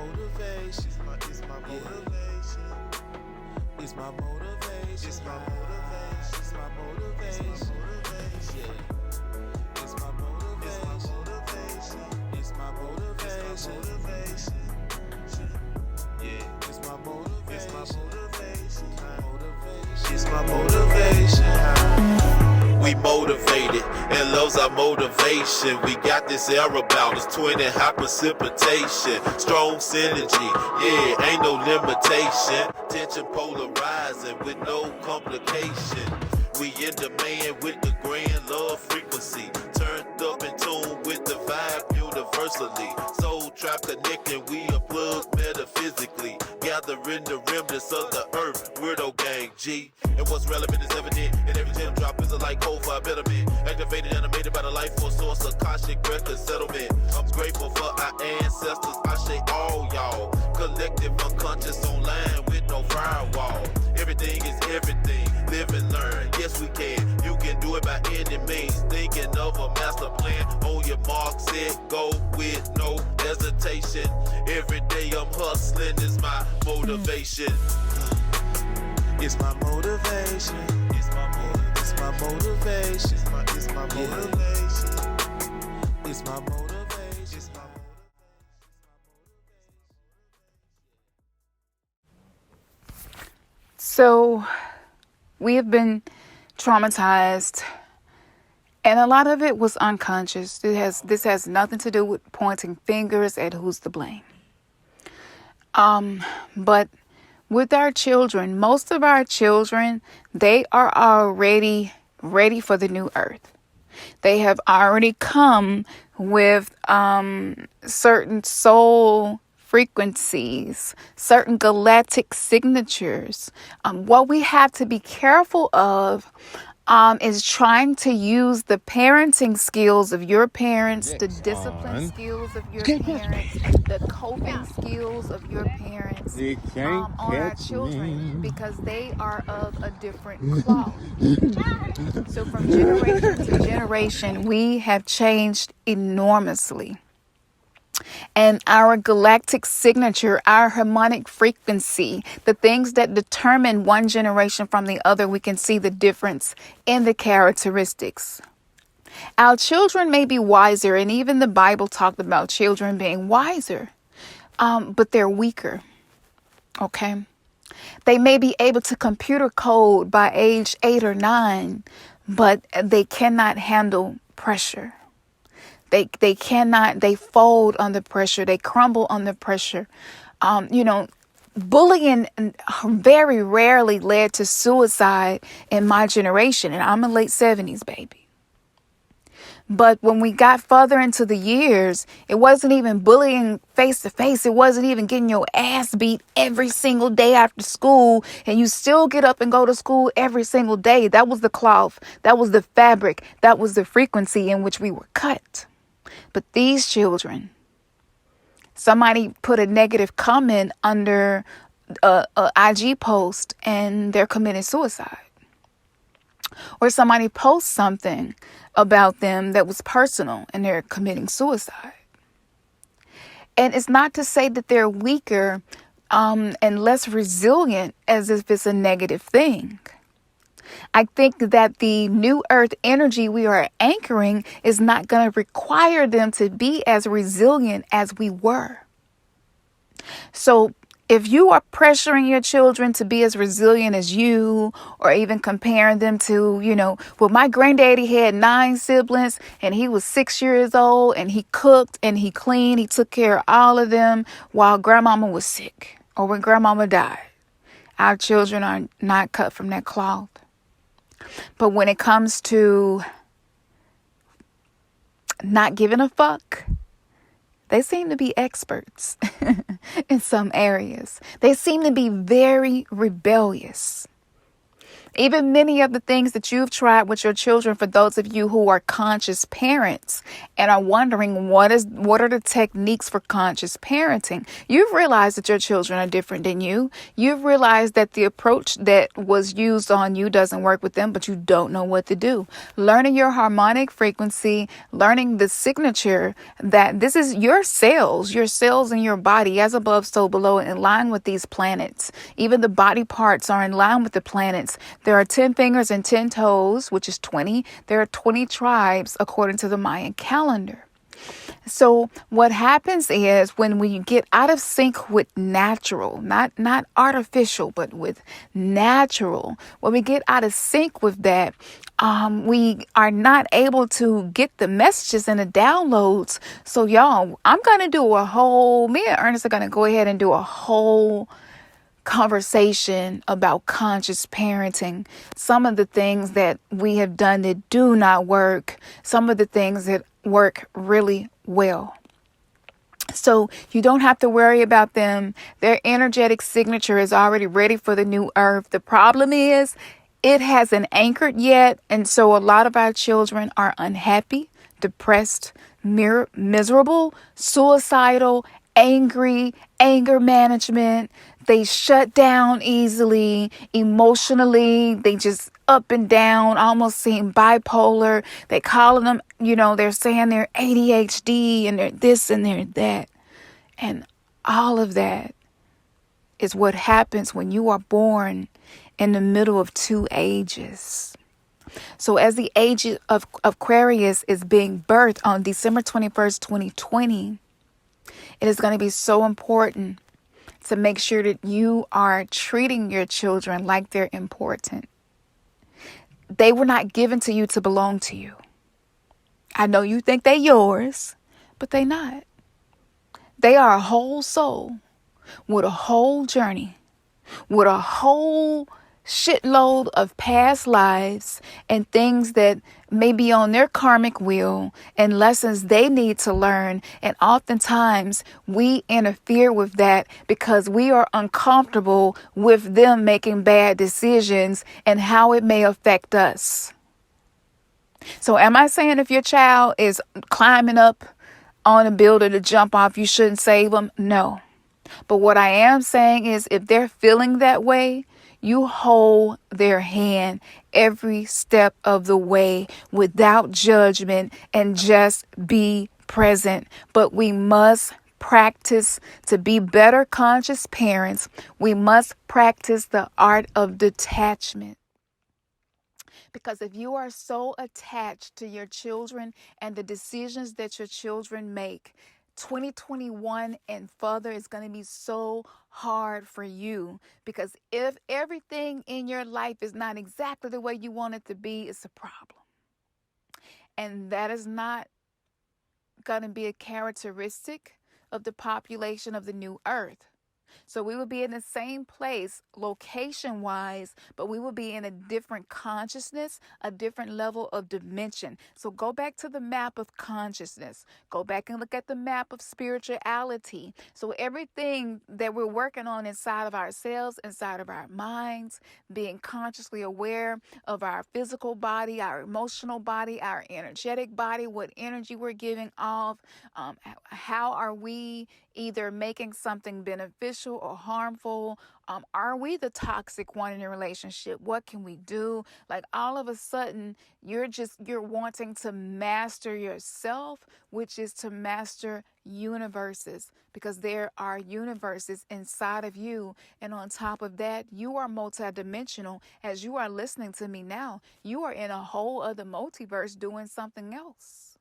motivation. It's my motivation. It's my motivation. It's my motivation. It's my motivation. Yeah. It's my motivation. It's my motivation. Yeah. It's my motivation. It's my motivation. We motivated, and love's our motivation. We got this air about us, twin and high precipitation. Strong synergy, yeah, ain't no limitation. Tension polarizing with no complication. We in demand with the grand love frequency. Turned up in tune with the vibe universally. Soul trap connecting, we are plugged metaphysically. Gathering the remnants of the earth, weirdo gang G. And what's relevant is evident, and every gem drop is a light code for a betterment. Activated, animated by the life force source, akashic record settlement. I'm grateful for our ancestors, I say all y'all. Collective unconscious online with no firewall. Everything is everything, live and learn, yes we can. You can do it by any means, thinking of a master plan. On your mark, set, go with no hesitation. Every day I'm hustling is my motivation. It's my motivation. It's my motivation. It's my motivation. It's my motivation. It's my motivation. So we have been traumatized, and a lot of it was unconscious. This has nothing to do with pointing fingers at who's to blame. But with our children, most of our children, they are already ready for the new earth. They have already come with certain soul frequencies, certain galactic signatures. What we have to be careful of is trying to use the parenting skills of your parents, the discipline skills of your parents, the coping skills of your parents on our children, because they are of a different cloth. So from generation to generation, we have changed enormously. And our galactic signature, our harmonic frequency, the things that determine one generation from the other, we can see the difference in the characteristics. Our children may be wiser, and even the Bible talked about children being wiser, but they're weaker. Okay? They may be able to computer code by age 8 or 9, but they cannot handle pressure. They cannot, they fold under pressure. They crumble under pressure. Bullying very rarely led to suicide in my generation. And I'm a late 70s baby. But when we got further into the years, it wasn't even bullying face to face. It wasn't even getting your ass beat every single day after school. And you still get up and go to school every single day. That was the cloth. That was the fabric. That was the frequency in which we were cut. But these children, somebody put a negative comment under a IG post and they're committing suicide. Or somebody posts something about them that was personal and they're committing suicide. And it's not to say that they're weaker and less resilient as if it's a negative thing. I think that the new earth energy we are anchoring is not going to require them to be as resilient as we were. So if you are pressuring your children to be as resilient as you, or even comparing them to, well, my granddaddy had 9 siblings and he was 6 years old and he cooked and he cleaned. He took care of all of them while grandmama was sick or when grandmama died. Our children are not cut from that cloth. But when it comes to not giving a fuck, they seem to be experts in some areas. They seem to be very rebellious. Even many of the things that you've tried with your children, for those of you who are conscious parents and are wondering what are the techniques for conscious parenting, you've realized that your children are different than you. You've realized that the approach that was used on you doesn't work with them, but you don't know what to do. Learning your harmonic frequency, learning the signature that this is your cells in your body, as above, so below, in line with these planets. Even the body parts are in line with the planets. There are 10 fingers and 10 toes, which is 20. There are 20 tribes according to the Mayan calendar. So what happens is when we get out of sync with natural, not artificial, but with natural, when we get out of sync with that, we are not able to get the messages and the downloads. So y'all, I'm going to do me and Ernest are going to go ahead and do a whole conversation about conscious parenting. Some of the things that we have done that do not work, some of the things that work really well. So you don't have to worry about them. Their energetic signature is already ready for the new earth. The problem is it hasn't anchored yet. And so a lot of our children are unhappy, depressed, miserable, suicidal, angry, anger management. They shut down easily, emotionally. They just up and down, almost seem bipolar. They calling them, they're saying they're ADHD and they're this and they're that. And all of that is what happens when you are born in the middle of two ages. So as the age of Aquarius is being birthed on December 21st, 2020, it is going to be so important to make sure that you are treating your children like they're important. They were not given to you to belong to you. I know you think they're yours, but they're not. They are a whole soul with a whole journey, with a whole shitload of past lives and things that may be on their karmic wheel and lessons they need to learn. And oftentimes we interfere with that because we are uncomfortable with them making bad decisions and how it may affect us. So am I saying if your child is climbing up on a building to jump off, you shouldn't save them? No. But what I am saying is if they're feeling that way, you hold their hand every step of the way without judgment and just be present. But we must practice to be better conscious parents. We must practice the art of detachment. Because if you are so attached to your children and the decisions that your children make, 2021 and further is going to be so hard for you, because if everything in your life is not exactly the way you want it to be, it's a problem. And that is not going to be a characteristic of the population of the new earth. So we will be in the same place location-wise, but we will be in a different consciousness, a different level of dimension. So go back to the map of consciousness. Go back and look at the map of spirituality. So everything that we're working on inside of ourselves, inside of our minds, being consciously aware of our physical body, our emotional body, our energetic body, what energy we're giving off, how are we either making something beneficial or harmful? Are we the toxic one in a relationship? What can we do? Like all of a sudden, you're wanting to master yourself, which is to master universes, because there are universes inside of you. And on top of that, you are multidimensional. As you are listening to me now, you are in a whole other multiverse doing something else.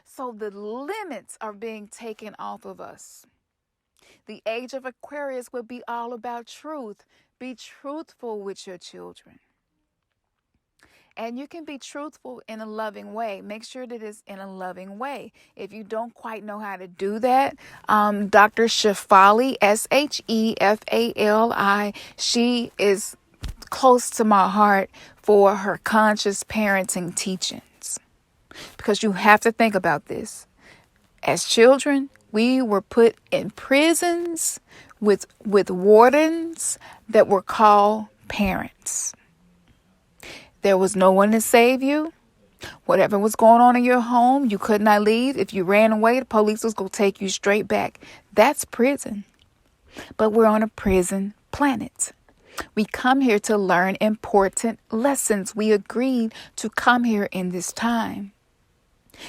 So the limits are being taken off of us. The age of Aquarius will be all about truth. Be truthful with your children. And you can be truthful in a loving way. Make sure that it's in a loving way. If you don't quite know how to do that, Dr. Shefali, Shefali, she is close to my heart for her conscious parenting teachings. Because you have to think about this. As children, we were put in prisons with wardens that were called parents. There was no one to save you. Whatever was going on in your home, you could not leave. If you ran away, the police was going to take you straight back. That's prison. But we're on a prison planet. We come here to learn important lessons. We agreed to come here in this time.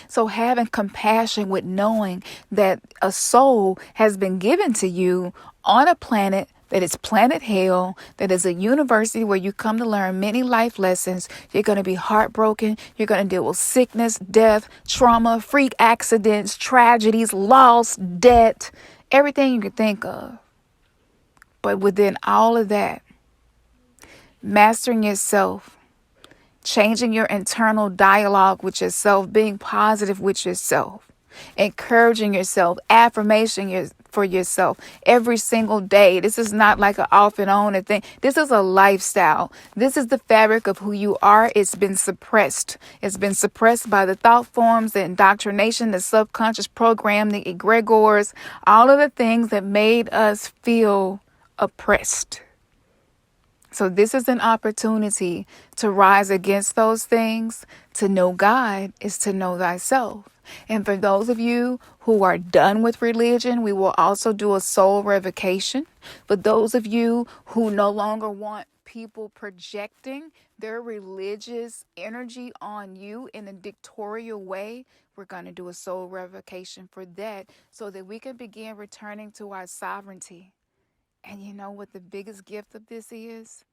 So having compassion with knowing that a soul has been given to you on a planet that is planet hell, that is a university where you come to learn many life lessons. You're going to be heartbroken. You're going to deal with sickness, death, trauma, freak accidents, tragedies, loss, debt, everything you can think of. But within all of that, mastering yourself, changing your internal dialogue with yourself, being positive with yourself, encouraging yourself, affirmation for yourself every single day. This is not like an off and on thing. This is a lifestyle. This is the fabric of who you are. It's been suppressed. It's been suppressed by the thought forms, the indoctrination, the subconscious program, the egregores, all of the things that made us feel oppressed. So this is an opportunity to rise against those things. To know God is to know thyself. And for those of you who are done with religion, we will also do a soul revocation. For those of you who no longer want people projecting their religious energy on you in a dictatorial way, we're going to do a soul revocation for that so that we can begin returning to our sovereignty. And you know what the biggest gift of this is?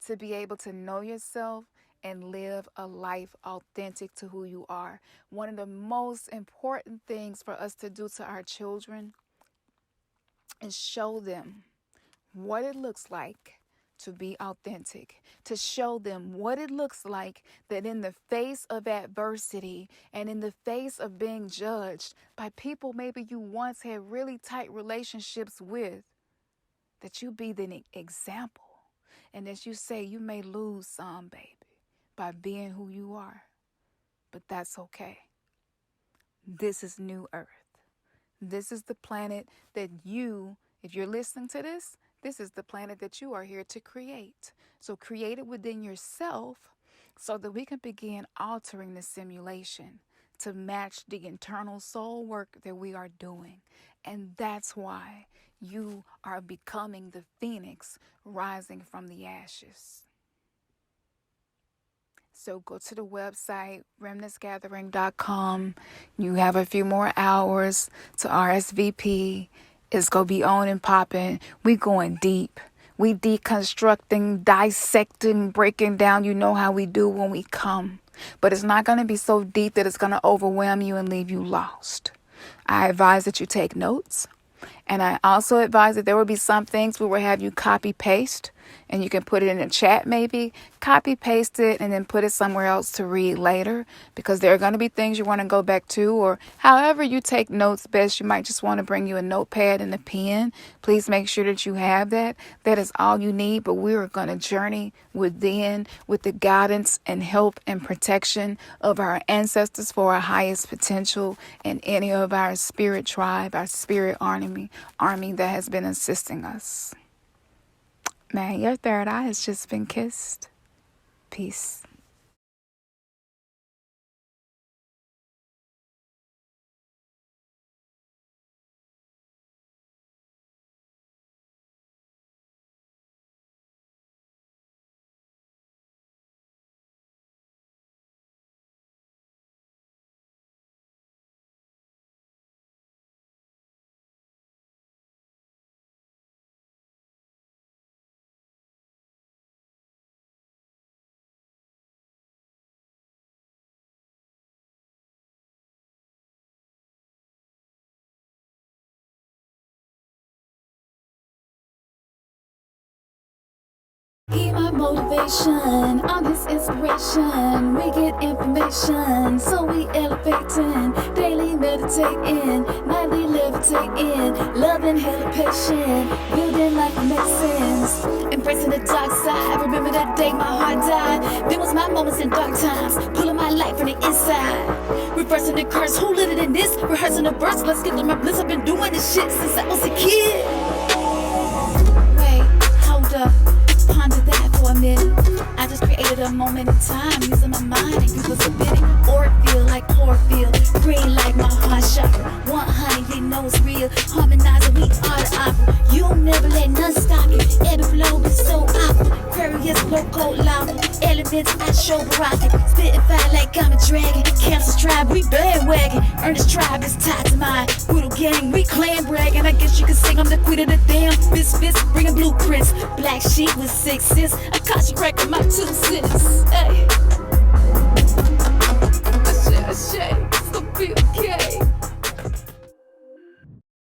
To be able to know yourself and live a life authentic to who you are. One of the most important things for us to do to our children is show them what it looks like to be authentic, to show them what it looks like that in the face of adversity and in the face of being judged by people maybe you once had really tight relationships with, that you be the example. And as you say, you may lose some, baby, by being who you are. But that's okay. This is New Earth. This is the planet that you, if you're listening to this, this is the planet that you are here to create. So create it within yourself so that we can begin altering the simulation to match the internal soul work that we are doing. And that's why you are becoming the phoenix rising from the ashes. So go to the website, remnantsgathering.com. You have a few more hours to RSVP. It's going to be on and popping. We going deep. We deconstructing, dissecting, breaking down. You know how we do when we come. But it's not going to be so deep that it's going to overwhelm you and leave you lost. I advise that you take notes. And I also advise that there will be some things we will have you copy paste, and you can put it in a chat maybe, copy paste it and then put it somewhere else to read later, because there are going to be things you want to go back to, or however you take notes best. You might just want to bring you a notepad and a pen. Please make sure that you have that. That is all you need, but we are going to journey within with the guidance and help and protection of our ancestors for our highest potential and any of our spirit tribe, our spirit army that has been assisting us. Man, your third eye has just been kissed. Peace. He my motivation, I'm his inspiration. We get information, so we elevating. Daily meditating, nightly levitating. Loving, hella patient, building life that makes sense. Embracing the dark side, remember that day my heart died. There was my moments in dark times, pulling my life from the inside. Reversing the curse, who lit it in this? Rehearsing the verse, let's get to my bliss. I've been doing this shit since I was a kid. Wait, hold up. Ponder that for a at a moment in time, using my mind and give us a bit or feel like chlorophyll, green like my heart chakra. 100, they know it's real. Harmonizing, we are the opera. You'll never let none stop it. Ebb and flow is so opera. Aquarius, loco, lava. Elements, I show variety. Spitting fire like I'm a dragon. Cancer's tribe, we bandwagon. Ernest tribe is tied to mine. Widow gang, we clan bragging. I guess you could sing I'm the queen of the damn. Biscuits, bringing blueprints. Black sheep with 6 cents. Akashic cracking my 2 cents. Hey. I say.